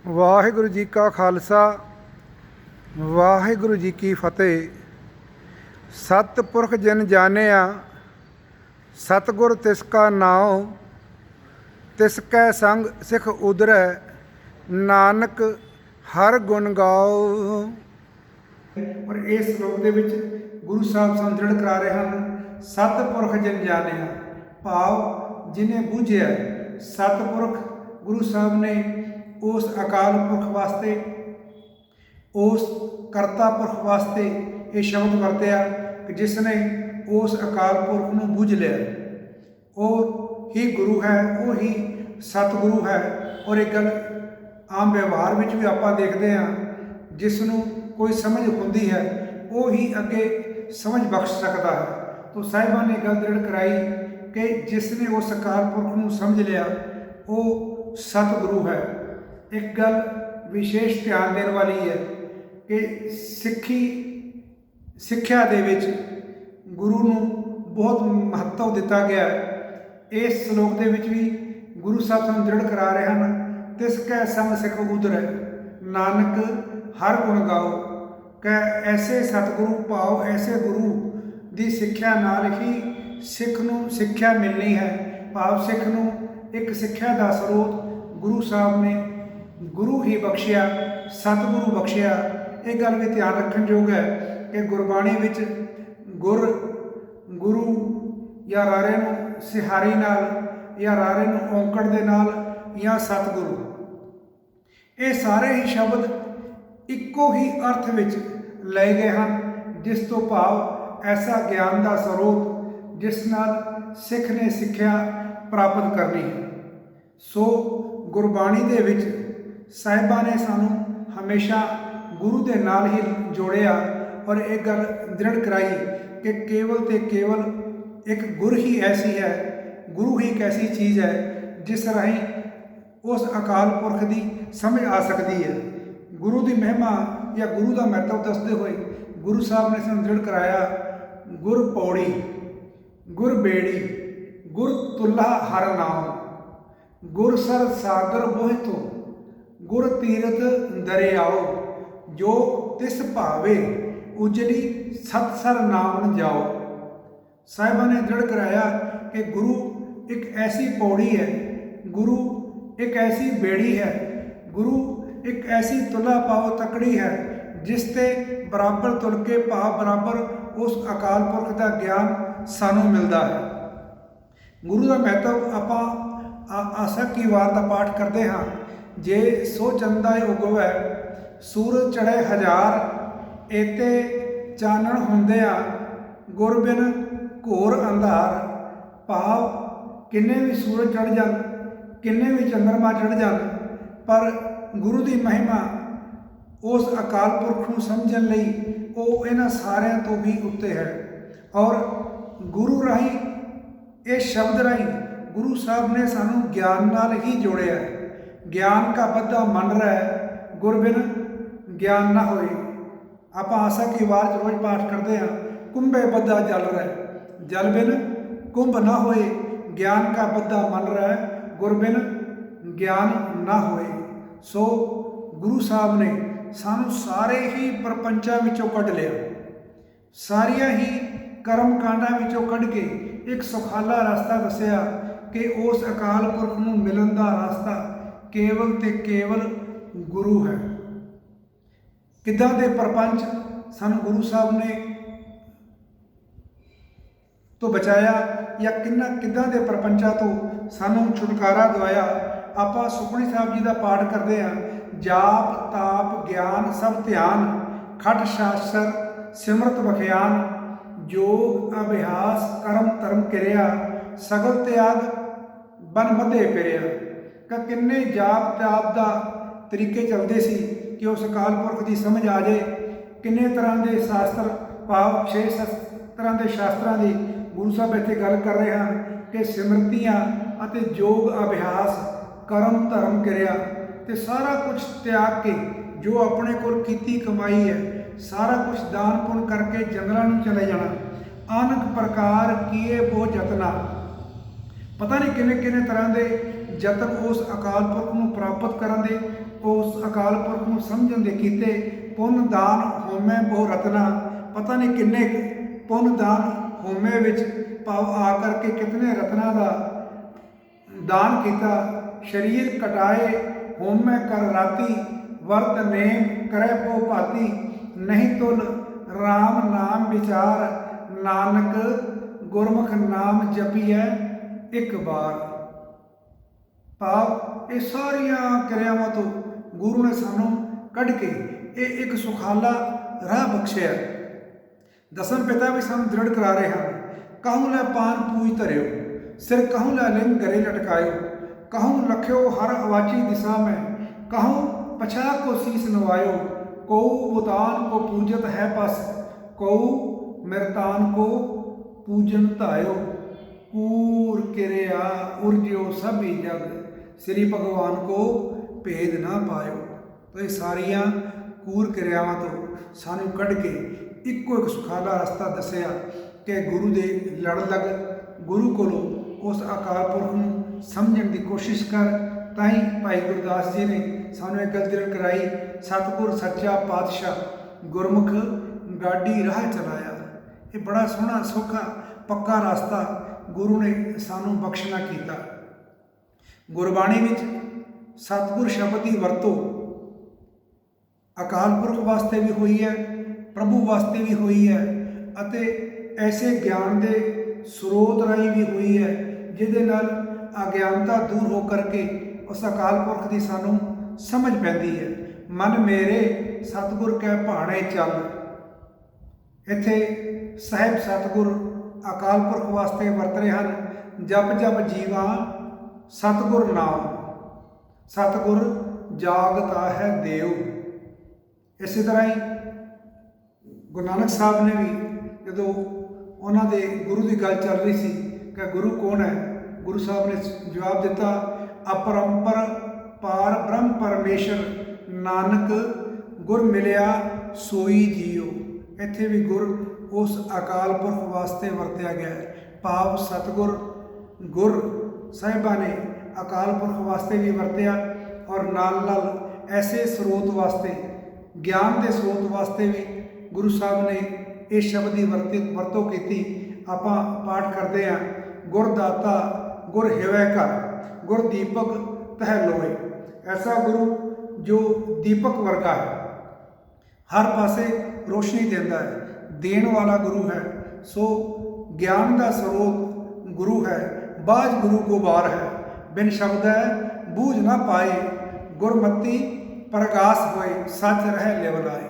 ਵਾਹਿਗੁਰੂ ਜੀ ਕਾ ਖਾਲਸਾ ਵਾਹਿਗੁਰੂ ਜੀ ਕੀ ਫਤਿਹ। ਸਤਿਪੁਰਖ ਜਿਨ ਜਾਣਿਆ ਸਤਿਗੁਰ ਤਿਸ ਕਾ ਨਾਉ, ਤਿਸ ਕੈ ਸੰਗ ਸਿਖ ਉਦਰੈ ਨਾਨਕ ਹਰ ਗੁਣ ਗਾਓ। ਔਰ ਇਸ ਸ਼ਲੋਕ ਦੇ ਵਿੱਚ ਗੁਰੂ ਸਾਹਿਬ ਸਾਨੂੰ ਦ੍ਰਿੜ ਕਰਾ ਰਹੇ ਹਨ, ਸਤਿਪੁਰਖ ਜਿਨ ਜਾਣਿਆ, ਭਾਵ ਜਿਹਨੇ ਬੁੱਝਿਆ। ਸਤਿਪੁਰਖ ਗੁਰੂ ਸਾਹਿਬ ਨੇ ਉਸ ਅਕਾਲ ਪੁਰਖ ਵਾਸਤੇ, ਉਸ ਕਰਤਾ ਪੁਰਖ ਵਾਸਤੇ ਇਹ ਸ਼ਬਦ ਵਰਤਿਆ ਕਿ ਜਿਸ ਨੇ ਉਸ ਅਕਾਲ ਪੁਰਖ ਨੂੰ ਬੁੱਝ ਲਿਆ, ਉਹ ਹੀ ਗੁਰੂ ਹੈ, ਉਹ ਹੀ ਸਤਿਗੁਰੂ ਹੈ। ਔਰ ਇਹ ਗੱਲ ਆਮ ਵਿਵਹਾਰ ਵਿੱਚ ਵੀ ਆਪਾਂ ਦੇਖਦੇ ਹਾਂ, ਜਿਸ ਨੂੰ ਕੋਈ ਸਮਝ ਹੁੰਦੀ ਹੈ ਉਹ ਹੀ ਅੱਗੇ ਸਮਝ ਬਖਸ਼ ਸਕਦਾ ਹੈ। ਤਾਂ ਸਾਹਿਬਾਂ ਨੇ ਗੱਲ ਦ੍ਰਿੜ ਕਰਾਈ ਕਿ ਜਿਸ ਨੇ ਉਸ ਅਕਾਲ ਪੁਰਖ ਨੂੰ ਸਮਝ ਲਿਆ ਉਹ ਸਤਿਗੁਰੂ ਹੈ। ਇੱਕ ਗੱਲ ਵਿਸ਼ੇਸ਼ ਧਿਆਨ ਦੇਣ ਵਾਲੀ ਹੈ ਕਿ ਸਿੱਖਿਆ ਦੇ ਵਿੱਚ ਗੁਰੂ ਨੂੰ ਬਹੁਤ ਮਹੱਤਵ ਦਿੱਤਾ ਗਿਆ ਹੈ। ਇਸ ਸ਼ਲੋਕ ਦੇ ਵਿੱਚ ਵੀ ਗੁਰੂ ਸਾਹਿਬ ਸਾਨੂੰ ਦ੍ਰਿੜ ਕਰਾ ਰਹੇ ਹਨ, ਤਿਸ ਕੈ ਸੰਗ ਸਿਖ ਉਦਰੈ ਨਾਨਕ ਹਰ ਗੁਣ ਗਾਓ। ਕਿ ਐਸੇ ਸਤਿਗੁਰੂ ਭਾਵ ਐਸੇ ਗੁਰੂ ਦੀ ਸਿੱਖਿਆ ਨਾਲ ਹੀ ਸਿੱਖ ਨੂੰ ਸਿੱਖਿਆ ਮਿਲਣੀ ਹੈ। ਭਾਵ ਸਿੱਖ ਨੂੰ ਇੱਕ ਸਿੱਖਿਆ ਦਾ ਸਰੋਤ ਗੁਰੂ ਸਾਹਿਬ ਨੇ ਗੁਰੂ ਹੀ ਬਖਸ਼ਿਆ, ਸਤਿਗੁਰੂ ਬਖਸ਼ਿਆ। ਇਹ ਗੱਲ ਵੀ ਧਿਆਨ ਰੱਖਣ ਯੋਗ ਹੈ ਕਿ ਗੁਰਬਾਣੀ ਵਿੱਚ ਗੁਰੂ ਜਾਂ ਰਾਰੇ ਨੂੰ ਸਿਹਾਰੀ ਨਾਲ, ਜਾਂ ਰਾਰੇ ਨੂੰ ਔਂਕੜ ਦੇ ਨਾਲ, ਜਾਂ ਸਤਿਗੁਰੂ, ਇਹ ਸਾਰੇ ਹੀ ਸ਼ਬਦ ਇੱਕੋ ਹੀ ਅਰਥ ਵਿੱਚ ਲਏ ਗਏ ਹਨ, ਜਿਸ ਤੋਂ ਭਾਵ ਐਸਾ ਗਿਆਨ ਦਾ ਸਰੋਤ ਜਿਸ ਨਾਲ ਸਿੱਖ ਨੇ ਸਿੱਖਿਆ ਪ੍ਰਾਪਤ ਕਰਨੀ ਹੈ। ਸੋ ਗੁਰਬਾਣੀ ਦੇ ਵਿੱਚ ਸਾਹਿਬਾਂ ਨੇ ਸਾਨੂੰ ਹਮੇਸ਼ਾ ਗੁਰੂ ਦੇ ਨਾਲ ਹੀ ਜੋੜਿਆ। ਔਰ ਇਹ ਗੱਲ ਦ੍ਰਿੜ ਕਰਾਈ ਕਿ ਕੇਵਲ ਤੇ ਕੇਵਲ ਇੱਕ ਗੁਰ ਹੀ ਐਸੀ ਹੈ, ਗੁਰੂ ਹੀ ਇੱਕ ਐਸੀ ਚੀਜ਼ ਹੈ ਜਿਸ ਰਾਹੀਂ ਉਸ ਅਕਾਲ ਪੁਰਖ ਦੀ ਸਮਝ ਆ ਸਕਦੀ ਹੈ। ਗੁਰੂ ਦੀ ਮਹਿਮਾ ਜਾਂ ਗੁਰੂ ਦਾ ਮਹੱਤਵ ਦੱਸਦੇ ਹੋਏ ਗੁਰੂ ਸਾਹਿਬ ਨੇ ਸਾਨੂੰ ਦ੍ਰਿੜ ਕਰਾਇਆ, ਗੁਰ ਪੌੜੀ, ਗੁਰ ਬੇੜੀ, ਗੁਰ ਤੁੱਲਾ ਹਰ ਨਾਮ, ਗੁਰ ਸਰ ਸਾਗਰ ਬੋਹਿਤੋ, ਗੁਰ ਤੀਰਥ ਦਰਿਆਓ, ਜੋ ਤਿਸ ਭਾਵੇ ਉਜਲੀ ਸਤਸਰ ਨਾਮ ਜਾਓ। ਸਾਹਿਬਾਂ ਨੇ ਦ੍ਰਿੜ ਕਰਾਇਆ ਕਿ ਗੁਰੂ ਇੱਕ ਐਸੀ ਪੌੜੀ ਹੈ, ਗੁਰੂ ਇੱਕ ਐਸੀ ਬੇੜੀ ਹੈ, ਗੁਰੂ ਇੱਕ ਐਸੀ ਤੁਲਾ ਪਾਓ ਤਕੜੀ ਹੈ ਜਿਸ ਤੇ ਬਰਾਬਰ ਤੁਲ ਕੇ ਭਾਵ ਬਰਾਬਰ ਉਸ ਅਕਾਲ ਪੁਰਖ ਦਾ ਗਿਆਨ ਸਾਨੂੰ ਮਿਲਦਾ ਹੈ। ਗੁਰੂ ਦਾ ਮਹੱਤਵ ਆਪਾਂ ਆਸਾ ਕੀ ਵਾਰ ਦਾ ਪਾਠ ਕਰਦੇ ਹਾਂ। ਜੇ ਸੋ ਚੰਦਾ ਉਗਵੈ ਸੂਰਜ ਚੜ੍ਹੇ ਹਜ਼ਾਰ, ਏਤੇ ਚਾਨਣ ਹੁੰਦਿਆਂ ਗੁਰ ਬਿਨ ਘੋਰ ਅੰਧਾਰ। ਭਾਵ ਕਿੰਨੇ ਵੀ ਸੂਰਜ ਚੜ੍ਹ ਜਾਣ, ਕਿੰਨੇ ਵੀ ਚੰਦਰਮਾ ਚੜ੍ਹ ਜਾਣ, ਪਰ ਗੁਰੂ ਦੀ ਮਹਿਮਾ ਉਸ ਅਕਾਲ ਪੁਰਖ ਨੂੰ ਸਮਝਣ ਲਈ ਉਹ ਇਹਨਾਂ ਸਾਰਿਆਂ ਤੋਂ ਵੀ ਉੱਤੇ ਹੈ। ਔਰ ਗੁਰੂ ਰਾਹੀਂ, ਇਹ ਸ਼ਬਦ ਰਾਹੀਂ ਗੁਰੂ ਸਾਹਿਬ ਨੇ ਸਾਨੂੰ ਗਿਆਨ ਨਾਲ ਹੀ ਜੋੜਿਆ ਹੈ। ਗਿਆਨ ਕਾ ਬੱਧਾ ਮਨ ਰਹਿ ਗੁਰ ਬਿਨ ਗਿਆਨ ਨਾ ਹੋਏ। ਆਪਾਂ ਆਸਾ ਕੀ ਵਾਰ ਚ ਰੋਜ਼ ਪਾਠ ਕਰਦੇ ਹਾਂ, ਕੁੰਭੇ ਬੱਧਾ ਜਲ ਰਹਿ, ਜਲ ਬਿਨ ਕੁੰਭ ਨਾ ਹੋਏ। ਗਿਆਨ ਕਾ ਬੱਧਾ ਮਨ ਰਹਿ ਗੁਰ ਬਿਨ ਗਿਆਨ ਨਾ ਹੋਏ। ਸੋ ਗੁਰੂ ਸਾਹਿਬ ਨੇ ਸਾਨੂੰ ਸਾਰੇ ਹੀ ਪ੍ਰਪੰਚਾਂ ਵਿੱਚੋਂ ਕੱਢ ਲਿਆ, ਸਾਰੀਆਂ ਹੀ ਕਰਮ ਕਾਂਡਾਂ ਵਿੱਚੋਂ ਕੱਢ ਕੇ ਇੱਕ ਸੁਖਾਲਾ ਰਸਤਾ ਦੱਸਿਆ ਕਿ ਉਸ ਅਕਾਲ ਪੁਰਖ ਨੂੰ ਮਿਲਣ ਦਾ ਰਸਤਾ ਕੇਵਲ ਤੇ ਕੇਵਲ ਗੁਰੂ ਹੈ। ਕਿੱਦਾਂ ਦੇ ਪ੍ਰਪੰਚ ਸਾਨੂੰ ਗੁਰੂ ਸਾਹਿਬ ਨੇ ਤੋਂ ਬਚਾਇਆ, ਜਾਂ ਕਿੱਦਾਂ ਦੇ ਪ੍ਰਪੰਚਾਂ ਤੋਂ ਸਾਨੂੰ ਛੁਟਕਾਰਾ ਦਿਵਾਇਆ। ਆਪਾਂ ਸੁਖਮਨੀ ਸਾਹਿਬ ਜੀ ਦਾ ਪਾਠ ਕਰਦੇ ਹਾਂ, ਜਾਪ ਤਾਪ ਗਿਆਨ ਸਭ ਧਿਆਨ, ਖਟ ਸ਼ਾਸਤਰ ਸਿਮਰਤ ਬਖਿਆਨ, ਜੋਗ ਅਭਿਆਸ ਕਰਮ ਧਰਮ ਕਿਰਿਆ, ਸਗਲ ਤਿਆਗ ਬਨ ਮਧੇ ਫਿਰਿਆ। ਕਿੰਨੇ ਜਾਪ ਤਾਪ ਦਾ ਤਰੀਕੇ ਚੱਲਦੇ ਸੀ ਕਿ ਉਸ ਅਕਾਲ ਪੁਰਖ ਦੀ ਸਮਝ ਆ ਜਾਏ। ਕਿੰਨੇ ਤਰ੍ਹਾਂ ਦੇ ਸ਼ਾਸਤਰ, ਭਾਵ 6 ਤਰ੍ਹਾਂ ਦੇ ਸ਼ਾਸਤਰਾਂ ਦੀ ਗੁਰੂ ਸਾਹਿਬ ਇੱਥੇ ਗੱਲ ਕਰ ਰਹੇ ਹਨ ਕਿ ਸਿਮਰਤੀਆਂ ਅਤੇ ਯੋਗ ਅਭਿਆਸ ਕਰਮ ਧਰਮ ਕਿਰਿਆ, ਤੇ ਸਾਰਾ ਕੁਝ ਤਿਆਗ ਕੇ ਜੋ ਆਪਣੇ ਕੋਲ ਕੀਤੀ ਕਮਾਈ ਹੈ ਸਾਰਾ ਕੁਝ ਦਾਨ ਪੁੰਨ ਕਰਕੇ ਜੰਗਲਾਂ ਨੂੰ ਚਲੇ ਜਾਣਾ। ਅਨਕ ਪ੍ਰਕਾਰ ਕੀਏ ਬਹੁ ਯਤਨਾ, ਪਤਾ ਨਹੀਂ ਕਿੰਨੇ ਕਿੰਨੇ ਤਰ੍ਹਾਂ ਦੇ ਯਤਨ ਉਸ ਅਕਾਲ ਪੁਰਖ ਨੂੰ ਪ੍ਰਾਪਤ ਕਰਨ ਦੇ, ਉਸ ਅਕਾਲ ਪੁਰਖ ਨੂੰ ਸਮਝਣ ਦੇ ਕੀਤੇ ਪੁੰਨ ਦਾਨ ਹੋਮੈ ਬਹੁ ਰਤਨਾ। ਪਤਾ ਨਹੀਂ ਕਿੰਨੇ ਪੁੰਨ ਦਾਨ ਹੋਮੇ ਵਿੱਚ ਭਾਵ ਆ ਕਰਕੇ ਕਿਤਨੇ ਰਤਨਾਂ ਦਾ ਦਾਨ ਕੀਤਾ। ਸਰੀਰ ਕਟਾਏ ਹੋਮੈ ਕਰ ਰਾਤੀ, ਵਰਤ ਨੇਮ ਕਰੈ ਪੋ ਭਾਤੀ। ਨਹੀਂ ਤੁਲ ਰਾਮ ਨਾਮ ਵਿਚਾਰ, ਨਾਨਕ ਗੁਰਮੁਖ ਨਾਮ ਜਪੀਐ ਇੱਕ ਵਾਰ। ਭਾਵ ਇਹ ਸਾਰੀਆਂ ਕਿਰਿਆਵਾਂ ਤੋਂ ਗੁਰੂ ਨੇ ਸਾਨੂੰ ਕੱਢ ਕੇ ਇਹ ਇੱਕ ਸੁਖਾਲਾ ਰਾਹ ਬਖਸ਼ਿਆ। ਦਸਮ ਪਿਤਾ ਵੀ ਸਾਨੂੰ ਦ੍ਰਿੜ ਕਰਾ ਰਹੇ ਹਨ। ਕਹੂੰ ਲੈ ਪਾਨ ਪੂਜ ਧਰਿਓ, ਸਿਰ ਕਹੂੰ ਲੈ ਲਿੰਗ ਗਰੇ ਲਟਕਾਇਓ। ਕਹੂੰ ਲਖਿਓ ਹਰ ਅਵਾਚੀ ਦਿਸ਼ਾ ਮੈਂ, ਕਹੂੰ ਪਛਾ ਕੋ ਸੀਸ ਨਵਾਇਓ। ਕਉ ਬੁਤਾਨ ਕੋ ਪੂਜਤ ਹੈ ਪਸ, ਕਉ ਮਿਰਤਾਨ ਕੋ पूजन धायो। कूर किरिया उर्जो सभी जग, श्री भगवान को भेद ना पायो। तो ये सारिया कूर किरियावां तो सानू कढ़ के इक्को एक सुखाला रस्ता दसिया कि गुरु दे लड़ लग, गुरु कोलों उस अकाल पुरख नूं समझण की कोशिश कर। ताई भाई गुरदास जी ने सानू एक गल दिल कराई, सतगुर सच्चा पातशाह गुरमुख गाड़ी राह चलाया। ये बड़ा सोहना सौखा पक्का रास्ता गुरु ने सानू बख्शना किया। गुरबाणी विच सतगुर शब्द की वरतों अकाल पुरख वास्ते भी हुई है, प्रभु वास्ते भी हुई है, अते ऐसे ज्ञान के स्रोत राही भी हुई है जिहदे नाल अज्ञानता दूर हो करके उस अकाल पुरख की सानू समझ पैंदी है। मन मेरे सतगुर कै भाणे चल। इत्थे साहिब सतगुर अकाल पुरख वास्ते वरत रहे हैं, जप जप जीवा सतगुर नाम, सतगुर जागता है देव। इस तरह ही गुरु नानक साहब ने भी जो उन्होंने गुरु की गल चल रही सी कि गुरु कौन है, गुरु साहब ने जवाब दिता, अपरंपर पार ब्रह्म परमेश्वर, नानक गुर मिलिया सोई जियो। इत्थे भी गुर उस अकाल पुरख वास्ते वरत्या गया है। भाव सतगुर गुर साहिबा ने अकाल पुरख वास्ते भी वरत्या और नाल नाल ऐसे स्रोत वास्ते, ज्ञान के स्रोत वास्ते भी गुरु साहब ने इस शब्द की वरतों की। आपां पाठ करते हैं, गुरदाता गुर हिवै घर, गुर दीपक तह लोए। ऐसा गुरु जो दीपक वर्गा है, हर पासे रोशनी देता है, देण वाला गुरु है। सो ज्ञान का स्रोत गुरु है, बाज गुरु को बार है। बिन शब्द है बूझ ना पाए, गुरमति प्रकाश होए, सच रह लेवलाए।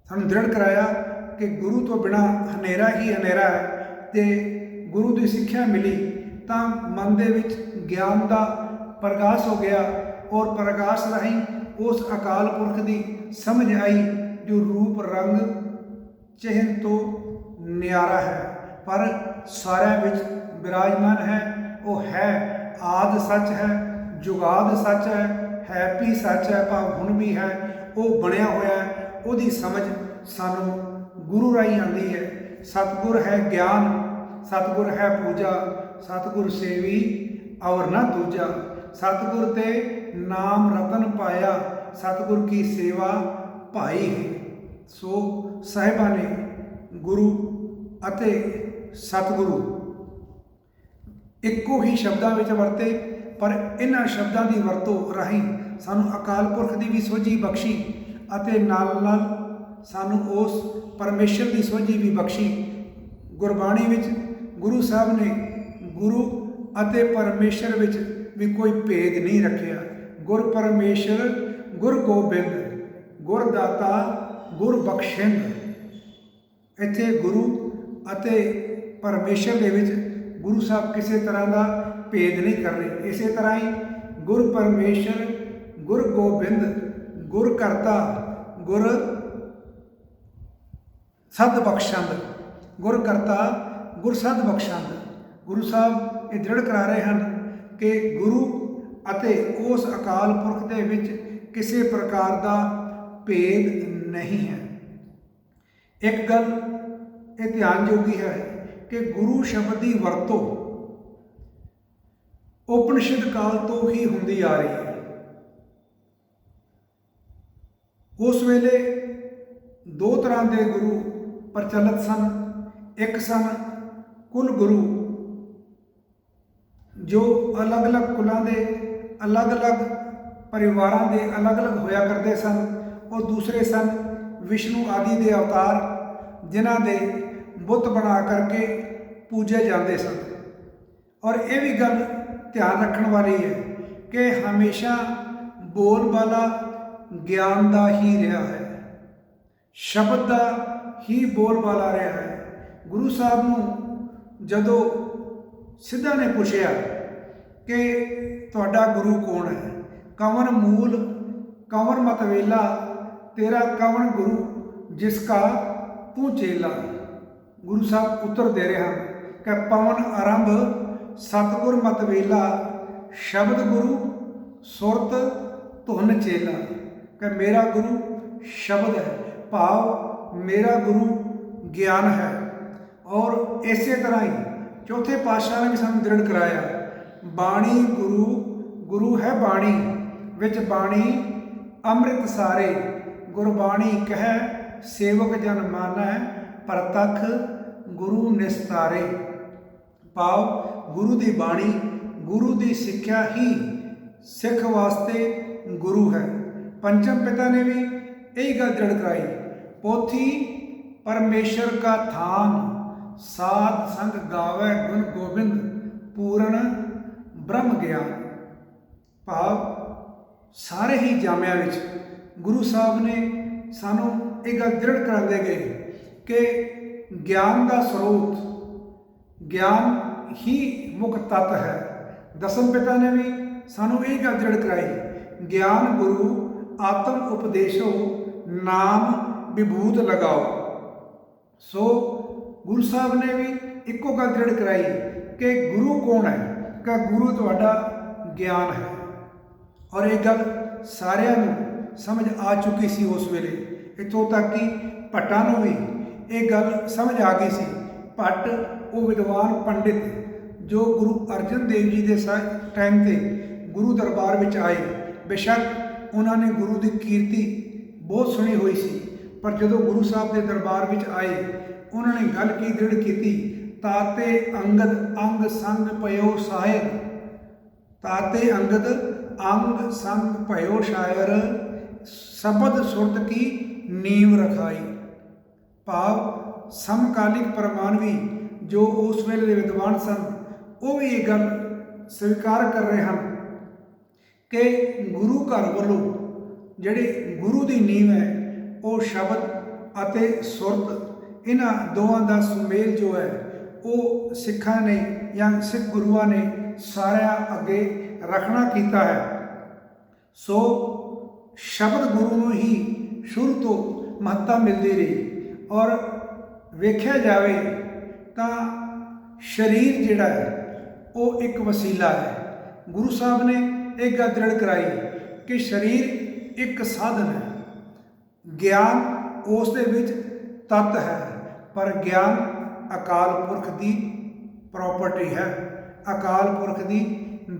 सानू दृढ़ कराया कि गुरु तो बिना हनेरा ही हनेरा है, ते गुरु की सिक्ख्या मिली तो मन दे विच ज्ञान का प्रकाश हो गया और प्रकाश राही उस अकाल पुरख की समझ आई जो रूप रंग चिन्ह तो न्यारा है पर सारे विच विराजमान है। वो है आद सच है, जुगाद सच है भी सच है, भाव हुण भी है, वो बनया होया है। उसकी समझ सानू गुरु राही आती है। सतगुर है ज्ञान, सतगुर है पूजा, सतगुर सेवी और न दूजा। सतगुर ते नाम रतन पाया, सतगुर की सेवा भाई है। सो साहिबा ने गुरु अते सतगुरु इक्को ही शब्दों में वरते, पर इन्हां शब्दों की वरतों राही सानू अकाल पुरख की भी सोझी बख्शी अते नाल नाल सानू उस परमेश्वर की सोझी भी बख्शी। गुरबाणी विच गुरु साहब ने गुरु अते परमेश्वर विच भी कोई भेद नहीं रखिया। गुर परमेश्वर गुर गोबिंद, गुरदाता गुर बख्शिंद। इत्थे गुरु अते परमेश्वर दे विच गुरु साहब किसी तरह का भेद नहीं कर रहे। इस तरह ही गुर परमेश्वर गुर गोबिंद, गुर करता गुर सद बख्शंद, गुर करता गुर सद बख्शंद। गुरु साहब ये दृढ़ करा रहे हैं कि गुरु अते उस अकाल पुरख दे विच किसी प्रकार का भेद नहीं है। एक गल ये ध्यान योगी है कि गुरु शब्द की वरतों उपनिषद काल तो ही होंदी आ रही है। ਉਸ ਵੇਲੇ ਦੋ ਤਰ੍ਹਾਂ ਦੇ ਗੁਰੂ ਪ੍ਰਚਲਿਤ ਸਨ। ਇੱਕ ਸਨ ਕੁਲ ਗੁਰੂ, ਜੋ ਅਲੱਗ-ਅਲੱਗ ਕੁਲਾਂ ਦੇ, ਅਲੱਗ-ਅਲੱਗ ਪਰਿਵਾਰਾਂ ਦੇ ਅਲੱਗ-ਅਲੱਗ ਹੋਇਆ ਕਰਦੇ ਸਨ। ਉਹ ਦੂਸਰੇ ਸਨ ਵਿਸ਼ਨੂੰ ਆਦਿ ਦੇ ਅਵਤਾਰ, ਜਿਨ੍ਹਾਂ ਦੇ ਬੁੱਤ ਬਣਾ ਕਰਕੇ ਪੂਜੇ ਜਾਂਦੇ ਸਨ। ਔਰ ਇਹ ਵੀ ਗੱਲ ਧਿਆਨ ਰੱਖਣ ਵਾਲੀ ਹੈ ਕਿ ਹਮੇਸ਼ਾ ਬੋਲਬਾਲਾ ਗਿਆਨ ਦਾ ਹੀ ਰਿਹਾ ਹੈ, ਸ਼ਬਦ ਦਾ ਹੀ ਬੋਲਬਾਲਾ ਰਿਹਾ ਹੈ। ਗੁਰੂ ਸਾਹਿਬ ਨੂੰ ਜਦੋਂ ਸਿੱਧਾ ਨੇ ਪੁੱਛਿਆ ਕਿ ਤੁਹਾਡਾ ਗੁਰੂ ਕੌਣ ਹੈ, ਕਵਨ ਮੂਲ ਕਵਨ ਮਤ ਵੇਲਾ, ਤੇਰਾ ਕਵਨ ਗੁਰੂ ਜਿਸ ਕਾ ਤੂੰ ਚੇਲਾ। ਗੁਰੂ ਸਾਹਿਬ ਉੱਤਰ ਦੇ ਰਹੇ ਹਨ ਕਿ ਪਵਨ ਆਰੰਭ ਸਤਿਗੁਰ ਮਤ ਵੇਲਾ, ਸ਼ਬਦ ਗੁਰੂ ਸੁਰਤ ਧੁਨ ਚੇਲਾ। ਕਿ ਮੇਰਾ ਗੁਰੂ ਸ਼ਬਦ ਹੈ, ਭਾਵ ਮੇਰਾ ਗੁਰੂ ਗਿਆਨ ਹੈ। ਔਰ ਇਸੇ ਤਰ੍ਹਾਂ ਹੀ ਚੌਥੇ ਪਾਤਸ਼ਾਹ ਨੇ ਵੀ ਸਾਨੂੰ ਦ੍ਰਿੜ ਕਰਾਇਆ, ਬਾਣੀ ਗੁਰੂ, ਗੁਰੂ ਹੈ ਬਾਣੀ, ਵਿੱਚ ਬਾਣੀ ਅੰਮ੍ਰਿਤ ਸਾਰੇ, ਗੁਰਬਾਣੀ ਕਹਿ ਸੇਵਕ ਜਨ ਮਾਨੈ, ਪ੍ਰਤੱਖ ਗੁਰੂ ਨਿਸਤਾਰੇ। ਭਾਵ ਗੁਰੂ ਦੀ ਬਾਣੀ, ਗੁਰੂ ਦੀ ਸਿੱਖਿਆ ਹੀ ਸਿੱਖ ਵਾਸਤੇ ਗੁਰੂ ਹੈ। ਪੰਚਮ ਪਿਤਾ ਨੇ ਵੀ ਇਹੀ ਗੱਲ ਦ੍ਰਿੜ ਕਰਾਈ, ਪੋਥੀ ਪਰਮੇਸ਼ਰ ਕਾ ਥਾਨ, ਸਾਧ ਸੰਗ ਗਾਵੇ ਗੁਣ ਗੋਬਿੰਦ, ਪੂਰਨ ਬ੍ਰਹਮ ਗਿਆਨ। ਭਾਵ ਸਾਰੇ ਹੀ ਜਾਮਿਆਂ ਵਿੱਚ ਗੁਰੂ ਸਾਹਿਬ ਨੇ ਸਾਨੂੰ ਇਹ ਗੱਲ ਦ੍ਰਿੜ ਕਰਾਉਂਦੇ ਗਏ ਕਿ ਗਿਆਨ ਦਾ ਸਰੋਤ, ਗਿਆਨ ਹੀ ਮੁੱਖ ਤੱਤ ਹੈ। ਦਸਮ ਪਿਤਾ ਨੇ ਵੀ ਸਾਨੂੰ ਇਹ ਗੱਲ ਦ੍ਰਿੜ ਕਰਾਈ, ਗਿਆਨ ਗੁਰੂ ਆਤਮ ਉਪਦੇਸ਼ੋ, ਨਾਮ ਵਿਭੂਤ ਲਗਾਓ। ਸੋ ਗੁਰੂ ਸਾਹਿਬ ਨੇ ਵੀ ਇੱਕੋ ਗੱਲ ਦ੍ਰਿੜ ਕਰਾਈ ਕਿ ਗੁਰੂ ਕੌਣ ਹੈ, ਕਿ ਗੁਰੂ ਤੁਹਾਡਾ ਗਿਆਨ ਹੈ। ਔਰ ਇਹ ਗੱਲ ਸਾਰਿਆਂ ਨੂੰ ਸਮਝ ਆ ਚੁੱਕੀ ਸੀ ਉਸ ਵੇਲੇ, ਇੱਥੋਂ ਤੱਕ ਕਿ ਭੱਟਾਂ ਨੂੰ ਵੀ ਇਹ ਗੱਲ ਸਮਝ ਆ ਗਈ ਸੀ। ਭੱਟ ਉਹ ਵਿਦਵਾਨ ਪੰਡਿਤ ਜੋ ਗੁਰੂ ਅਰਜਨ ਦੇਵ ਜੀ ਦੇ ਟਾਈਮ 'ਤੇ ਗੁਰੂ ਦਰਬਾਰ ਵਿੱਚ ਆਏ, ਬੇਸ਼ੱਕ ਉਹਨਾਂ ਨੇ ਗੁਰੂ ਦੀ ਕੀਰਤੀ ਬਹੁਤ ਸੁਣੀ ਹੋਈ ਸੀ, ਪਰ ਜਦੋਂ ਗੁਰੂ ਸਾਹਿਬ ਦੇ ਦਰਬਾਰ ਵਿੱਚ ਆਏ ਉਹਨਾਂ ਨੇ ਗੱਲ ਕੀ ਦ੍ਰਿੜ ਕੀਤੀ, ਤਾਤੇ ਅੰਗਦ ਅੰਗ ਸੰਗ ਭਇਓ ਸ਼ਾਇਰ, ਤਾਤੇ ਅੰਗਦ ਅੰਗ ਸੰਗ ਭਇਓ ਸ਼ਾਇਰ, ਸ਼ਬਦ ਸੁਰਤ ਕੀ ਨੀਂਵ ਰਖਾਈ। ਭਾਵ ਸਮਕਾਲਿਕ ਪ੍ਰਮਾਣਵੀ ਜੋ ਉਸ ਵੇਲੇ ਦੇ ਵਿਦਵਾਨ ਸਨ, ਉਹ ਵੀ ਇਹ ਗੱਲ ਸਵੀਕਾਰ ਕਰ ਰਹੇ ਹਨ ਕਿ ਗੁਰੂ ਘਰ ਵੱਲੋਂ ਜਿਹੜੇ ਗੁਰੂ ਦੀ ਨੀਂਹ ਹੈ ਉਹ ਸ਼ਬਦ ਅਤੇ ਸੁਰਤ, ਇਹਨਾਂ ਦੋਵਾਂ ਦਾ ਸੁਮੇਲ ਜੋ ਹੈ ਉਹ ਸਿੱਖਾਂ ਨੇ ਜਾਂ ਸਿੱਖ ਗੁਰੂਆਂ ਨੇ ਸਾਰਿਆਂ ਅੱਗੇ ਰੱਖਣਾ ਕੀਤਾ ਹੈ। ਸੋ ਸ਼ਬਦ ਗੁਰੂ ਨੂੰ ਹੀ ਸ਼ੁਰੂ ਤੋਂ ਮਹੱਤਤਾ ਮਿਲਦੀ ਰਹੀ। ਔਰ ਵੇਖਿਆ ਜਾਵੇ ਤਾਂ ਸਰੀਰ ਜਿਹੜਾ ਹੈ ਉਹ ਇੱਕ ਵਸੀਲਾ ਹੈ। ਗੁਰੂ ਸਾਹਿਬ ਨੇ ਇਹ ਗੱਲ ਦ੍ਰਿੜ ਕਰਾਈ ਕਿ ਸਰੀਰ ਇੱਕ ਸਾਧਨ ਹੈ, ਗਿਆਨ ਉਸ ਦੇ ਵਿੱਚ ਤੱਤ ਹੈ, ਪਰ ਗਿਆਨ ਅਕਾਲ ਪੁਰਖ ਦੀ ਪ੍ਰੋਪਰਟੀ ਹੈ, ਅਕਾਲ ਪੁਰਖ ਦੀ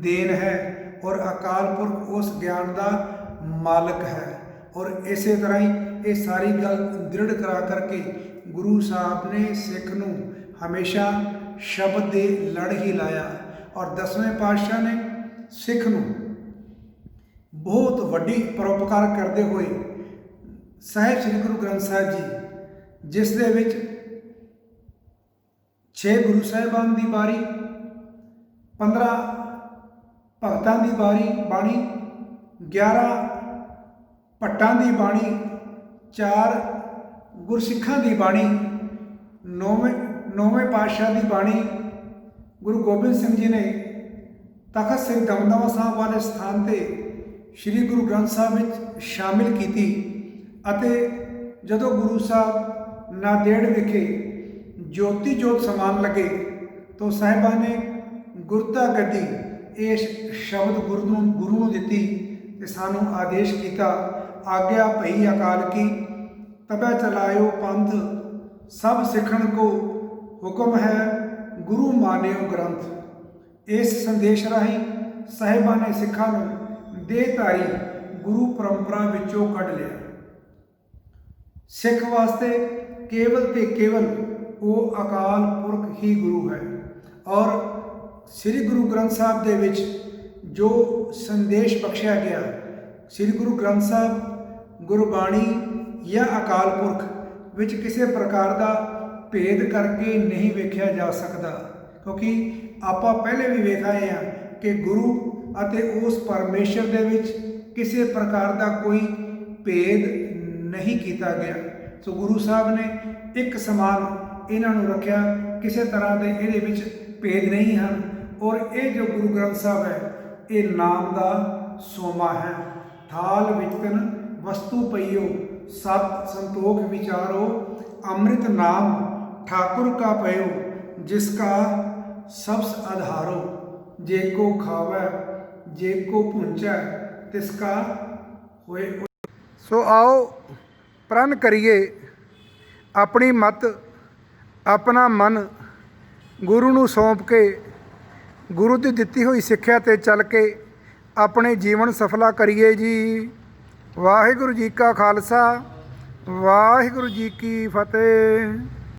ਦੇਣ ਹੈ, ਔਰ ਅਕਾਲ ਪੁਰਖ ਉਸ ਗਿਆਨ ਦਾ ਮਾਲਕ ਹੈ। ਔਰ ਇਸੇ ਤਰ੍ਹਾਂ ਹੀ ਇਹ ਸਾਰੀ ਗੱਲ ਦ੍ਰਿੜ ਕਰਾ ਕਰਕੇ ਗੁਰੂ ਸਾਹਿਬ ਨੇ ਸਿੱਖ ਨੂੰ ਹਮੇਸ਼ਾ ਸ਼ਬਦ ਦੇ ਲੜ ਹੀ ਲਾਇਆ। ਔਰ ਦਸਵੇਂ ਪਾਤਸ਼ਾਹ ਨੇ ਸਿੱਖ ਨੂੰ ਬਹੁਤ ਵੱਡੀ ਪਰਉਪਕਾਰ ਕਰਦੇ ਹੋਏ ਸਾਹਿਬ ਸ੍ਰੀ ਗੁਰੂ ਗ੍ਰੰਥ ਸਾਹਿਬ ਜੀ, ਜਿਸ ਦੇ ਵਿੱਚ 6 ਗੁਰੂ ਸਾਹਿਬਾਨ ਦੀ ਬਾਣੀ, 15 ਭਗਤਾਂ ਦੀ ਬਾਣੀ, 11 ਭੱਟਾਂ ਦੀ ਬਾਣੀ, 4 ਗੁਰਸਿੱਖਾਂ ਦੀ ਬਾਣੀ, 9ਵੇਂ ਪਾਤਸ਼ਾਹ ਦੀ ਬਾਣੀ ਗੁਰੂ ਗੋਬਿੰਦ ਸਿੰਘ ਜੀ ਨੇ ਤਖਤ ਸ੍ਰੀ ਦਮਦਮਾ ਸਾਹਿਬ ਵਾਲੇ ਸਥਾਨ 'ਤੇ ਸ੍ਰੀ ਗੁਰੂ ਗ੍ਰੰਥ ਸਾਹਿਬ ਵਿੱਚ ਸ਼ਾਮਿਲ ਕੀਤੀ। ਅਤੇ ਜਦੋਂ ਗੁਰੂ ਸਾਹਿਬ ਨਾਂਦੇੜ ਵਿਖੇ ਜੋਤੀ ਜੋਤ ਸਮਾਨ ਲੱਗੇ ਤਾਂ ਸਾਹਿਬਾਂ ਨੇ ਗੁਰਤਾ ਗੱਦੀ ਇਸ ਸ਼ਬਦ ਗੁਰੂ ਨੂੰ ਦਿੱਤੀ ਤੇ ਸਾਨੂੰ ਆਦੇਸ਼ ਕੀਤਾ, ਆਗਿਆ ਭਈ ਅਕਾਲ ਕੀ, ਤਬੈ ਚਲਾਇਓ ਪੰਥ, ਸਭ ਸਿੱਖਣ ਕੋ ਹੁਕਮ ਹੈ, ਗੁਰੂ ਮਾਨਿਓ ਗ੍ਰੰਥ। ਇਸ ਸੰਦੇਸ਼ ਰਾਹੀਂ ਸਾਹਿਬਾਂ ਨੇ ਸਿੱਖਾਂ ਨੂੰ ਦੇਹਧਾਰੀ ਗੁਰੂ ਪਰੰਪਰਾ ਵਿੱਚੋਂ ਕੱਢ ਲਿਆ। ਸਿੱਖ ਵਾਸਤੇ ਕੇਵਲ ਤੇ ਕੇਵਲ ਉਹ ਅਕਾਲ ਪੁਰਖ ਹੀ ਗੁਰੂ ਹੈ। ਔਰ ਸ੍ਰੀ ਗੁਰੂ ਗ੍ਰੰਥ ਸਾਹਿਬ ਦੇ ਵਿੱਚ ਜੋ ਸੰਦੇਸ਼ ਬਖਸ਼ਿਆ ਗਿਆ, ਸ੍ਰੀ ਗੁਰੂ ਗ੍ਰੰਥ ਸਾਹਿਬ ਗੁਰਬਾਣੀ ਜਾਂ ਅਕਾਲ ਪੁਰਖ ਵਿੱਚ ਕਿਸੇ ਪ੍ਰਕਾਰ ਦਾ ਭੇਦ ਕਰਕੇ ਨਹੀਂ ਵੇਖਿਆ ਜਾ ਸਕਦਾ, ਕਿਉਂਕਿ ਆਪਾਂ ਪਹਿਲੇ ਵੀ ਵੇਖ ਆਏ ਹਾਂ ਕਿ ਗੁਰੂ ਅਤੇ ਉਸ ਪਰਮੇਸ਼ਰ ਦੇ ਵਿੱਚ ਕਿਸੇ ਪ੍ਰਕਾਰ ਦਾ ਕੋਈ ਭੇਦ ਨਹੀਂ ਕੀਤਾ ਗਿਆ। ਸੋ ਗੁਰੂ ਸਾਹਿਬ ਨੇ ਇੱਕ ਸਮਾਨ ਇਹਨਾਂ ਨੂੰ ਰੱਖਿਆ, ਕਿਸੇ ਤਰ੍ਹਾਂ ਦੇ ਇਹਦੇ ਵਿੱਚ ਭੇਦ ਨਹੀਂ ਹਨ। ਔਰ ਇਹ ਜੋ ਗੁਰੂ ਗ੍ਰੰਥ ਸਾਹਿਬ ਹੈ ਇਹ ਨਾਮ ਦਾ ਸੋਮਾ ਹੈ। ਥਾਲ ਵਿੱਚ ਤਨ ਵਸਤੂ ਪਈਓ, ਸਤ ਸੰਤੋਖ ਵਿਚਾਰੋ, ਅੰਮ੍ਰਿਤ ਨਾਮ ठाकुर का पयो, जिसका सबस आधारो, जे को खावै जे को पूंचै तिसका होए। सो आओ प्रण करिए अपनी मत अपना मन गुरु नूं सौंप के, गुरु की दिती हुई सिक्ख्या ते चल के अपने जीवन सफला करिए जी। वाहिगुरु जी का खालसा, वाहिगुरु जी की फतेह।